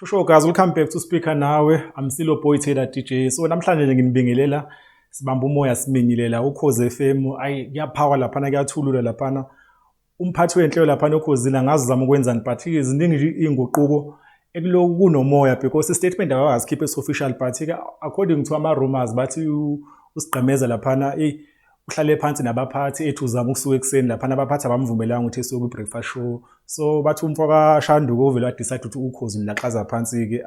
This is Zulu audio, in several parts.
Shusho guys, welcome back to Speaker Nawe. I'm Silo Boy Taylor DJ. So namhlanje nje nginibingelela sibamba umoya siminyile la uKhozi FM. Ayi kuyaphakwa laphana kuyathulula laphana. Umphathi wenhlelo laphana uKhozini angazama ukwenzani but iziningi nje inguquko ekuloku kunomoya because statement awakazikhiphe official but according to ama rumors bathi usigqemeza laphana uhlale phansi nabaphathi ethu uzama ukusuka ekseni laphana abaphathi abamvumelanga ukuthi esuke ku breakfast show. So bathi umfoka Shanduko uvela decide ukuthi uKhozi laxaza phansi ke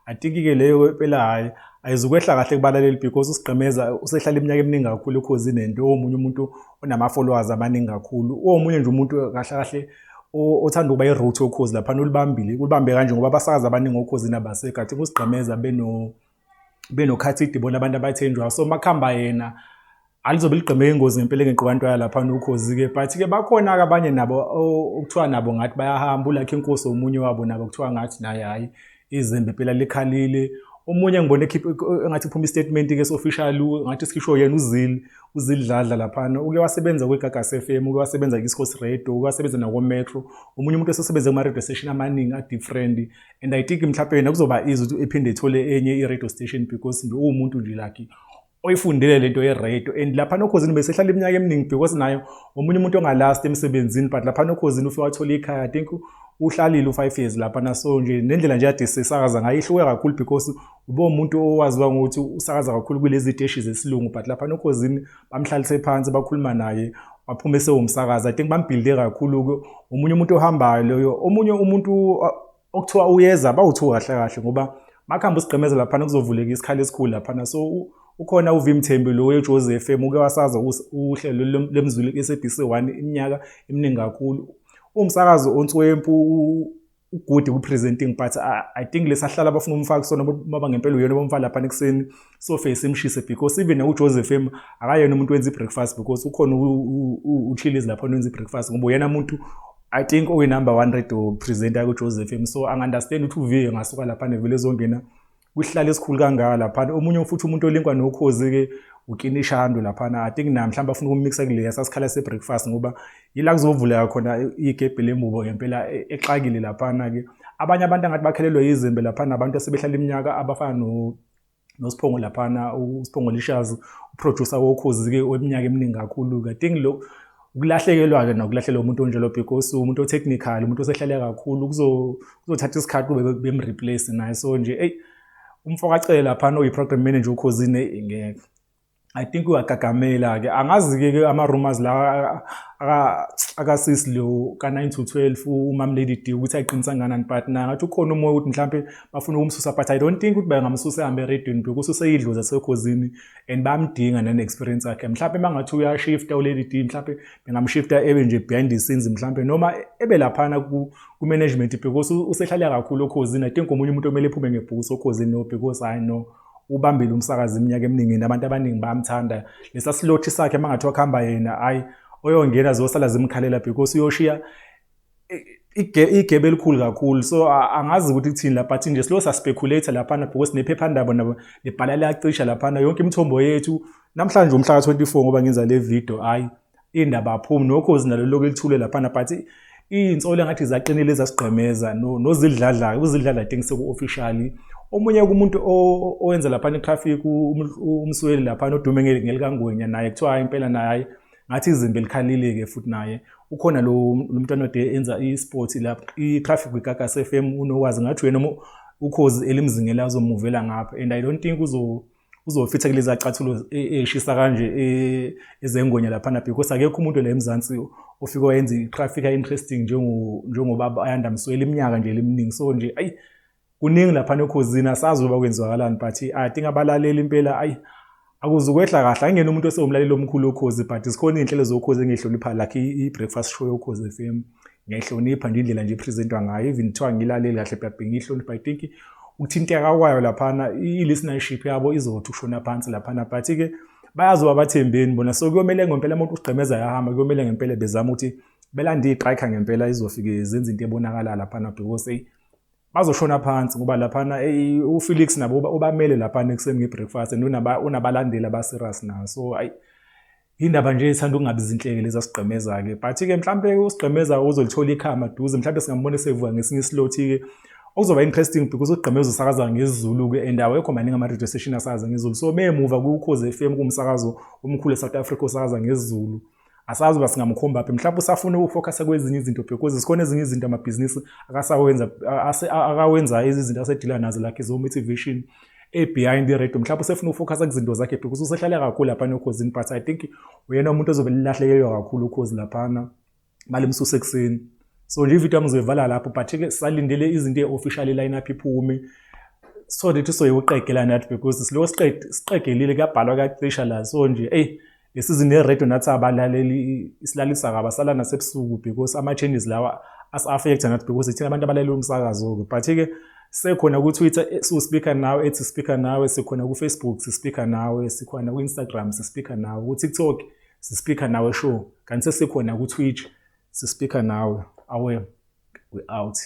I think ke leyo phela hayi ayizukwehla kahle kubalaleli because usigqemeza usehlala iminyaka eminingi kakhulu uKhozi nento omunye umuntu onama followers abaningi kakhulu omunye nje umuntu kahle kahle othanda ukuba iroute yoKhozi laphana ulibambe kanje ngoba abasakazi abaningi oKhozi nabasekathi usigqemeza benokhathidi bona abantu abathenjwa so makhamba yena alizobe ligqeme ingozi ngempela ngeqhubantwana laphana uKhozi ke but ke bakhona ke abanye nabo okuthiwa nabo ngathi bayahamba ulakhe inkosi omunye wabo nabo kuthiwa ngathi naye hayi izembe phela likhalile omunye ngibone engathi iphuma istatement ke official ngathi sikisho yena uzidladla laphana uke wasebenza kweGagas FM uke wasebenza kwiScots Radio uke wasebenza nako Metro omunye umuntu osesebenza kuma radio station amaningi a different and I think mhlawumbe yena kuzoba easy ukuthi ephinde ethole enye i-radio station because nje umuntu nje lucky oyifundile lento ye-radio and lapha noKhozini besehlala iminyaka eminingi because nayo omunye umuntu ongalast emsebenzini but lapha noKhozini ufika wathola ikhaya I think uhlalile u5 years lapha naso nje nendlela nje ade sesakaza ngayihluke kakhulu because ube umuntu owaziwa ngokuthi usakaza kakhulu kulezi teshi zesilungu but lapha noKhozini bamhlalise phansi bakhuluma naye waphuma esewumsakaza I think bambuilde kakhulu omunye umuntu ohambayo loyo omunye umuntu okuthiwa uyeza bawuthuka kahle kahle ngoba makhamba usigqemeza lapha kuzovuleka isikhala esikhulu lapha so ukhona uVimthembi lo weJoseph FM uke wasaza uhlelo lemzulu SABC1 iminyaka eminingi kakhulu umsakazo ontswempu ugudi ku-presenting but I think lesahlala abafuna umfaka sona baba ngempela uyena bomfaka lapha ekseni so face imshise because even uJoseph FM akayena umuntu wenza ibreakfast because ukhona uChillies lapha wenza ibreakfast ngoba uyena umuntu I think number 1 radio presenter kuJoseph FM so angunderstand ukuthi uV ngasuka lapha nevele ezongena kuhlala esikhulu kangaka lapha omunye futhi umuntu olinkwa noKhozi ke uKinishando lapha I think na mhlawumbe afuna ukumixa kule yasasikhala sebreakfast ngoba yila kuzovuleka khona igebhe lemubo ngempela exakile lapha ke abanye abantu angathi bakhelelwe izimbe lapha nabantu asebehlala iminyaka abafana noSiphongo lapha uSiphongo Lishazi uproducer woKhozi ke weminyaka eminingi kakhulu I think lo ukulahlekelwa ke nokulahlekelwa umuntu onjalo because umuntu otechnical umuntu osehlale kakhulu kuzothatha isikhathi bemreplace naye so nje umfoka acela lapha oyiprogram manager uKhozini ngeke I think uyagagamela ke angazi ke ama rumors la akasisi lo ka9 to 12 uMamlady D ukuthi ayiqinisa nganani but ngathi ukhona umoya ukuthi mhlambe bafuna ukumsusa but I don't think ukuthi bayangamsusa ehambe radio because useyidloza seKhozini and bamdinga nane experience yakhe mhlambe mangathi uyashifta uLady D mhlambe bengamshifta ebe nje behind the scenes mhlambe noma ebe lapha ku management because usehlala kakhulu uKhozini I think omunye umuntu omele ephume ngebhuku soKhozini no because I know ubambile umsakazi iminyaka eminingi nabantu abaningi bayamthanda lesa slot sakhe mangathi wakhamba yena hayi oyongena zosala zimkhalela because uyoshiya igebe elikhulu kakhulu so angazi ukuthi kuthini lapha but nje silo speculate lapha because nephephandaba nabo lebhala lacisha lapha yonke imithombo yethu namhlanje umhla ka24 ngoba ngenza le video hayi indaba aphumi noKhozi nalo lokulithule lapha but insolo ngathi zaqinile ezasigqemeza nozidladla uzidladla I think seku officially omunye kumuntu owenza lapha netraffic umsweli lapha odume ngelikangwenya naye kuthiwa impela naye ngathi izimbe likhalile ke futhi naye ukhona lo mntwana ode enza isport lapha itraffic kwiGagas FM unowazi ngathi wena uKhozi elimzingela uzomuvela ngapha and I don't think uzofitha kulezi acathulo eshisa kanje ezengonya lapha because akekho umuntu la eMzansi ofika wenza itraffic interesting njengoba ayanda msweli iminyaka nje leminingi so nje ayi kuningi lapha noKhozini asazi uba kwenziwakalani but I think abalaleli impela ayi akuzukwehla kahle angena umuntu osewumlaleli omkhulu oKhozi but sikhona inhlelo zoKhozi engihlonipha like i-breakfast show yoKhozi FM ngiyahlonipha nje indlela nje ipresentwa ngayo even kuthiwa ngilaleli kahle but ngihlonipha I think ukuthinteka kwayo lapha i-listenership yabo izothi ukushona phansi lapha but ke bayazoba bathembeni bona so kuyomela ngempela umuntu usigqemeza yahamba kuyomela ngempela bezama ukuthi belande iqhayikha ngempela izofike zenza into ebonakala lapha because bazoshona phansi ngoba lapha uFelix nabo obamele lapha ekseni ngebreakfast unabalandeli abaserious na so ayi indaba nje ethanda ukungabi izinhleke lezi asigqemeza ke but ke mhlambe usigqemeza uzolithola ikhama duze mhlambe singambona sevuka ngesinye islot ke okuzoba interesting because uGqemeza usakaza ngesiZulu-ke and awekho maningi ama-radio station asakaza ngesiZulu. So memuva kuKhozi FM kumsakazo omkhulu eSouth Africa osakaza ngesiZulu. Asazi uba singamkhomba phi, mhlawumbe usafuna ukufocus kwezinye izinto because zikhona ezinye izinto amabhizinisi akawenza izinto asedila nazo like zo-motivation behind the radio. Mhlawumbe usefuna ukufocus kwizinto zakhe because usehlale kakhulu lapha eKhosini, but I think uyena umuntu ozobe lilahlekelwa kakhulu uKhozi laphana malimsuse ekuseni. So nje ividiyo ngizoyivala lapho, but-ke salindele izinto e-official line-up iphume so that soyoqegela nathi because silo siqegelile kuyabhalwa kacisha la. So nje lesizini ye-radio nathi abalaleli isilalisa kabi sala nasebusuku because ama-changes lawa as-affecta nathi because thina abantu abalalela umsakazo-ke. But-ke sekhona ku-Twitter siwuspeaker nawe, ethi speaker nawe, sikhona ku-Facebook sispeaker nawe, sikhona ku-Instagram sispeaker nawe, ku-TikTok sispeaker nawe show, kanti sesikhona ku-Twitch sispeaker nawe. We out.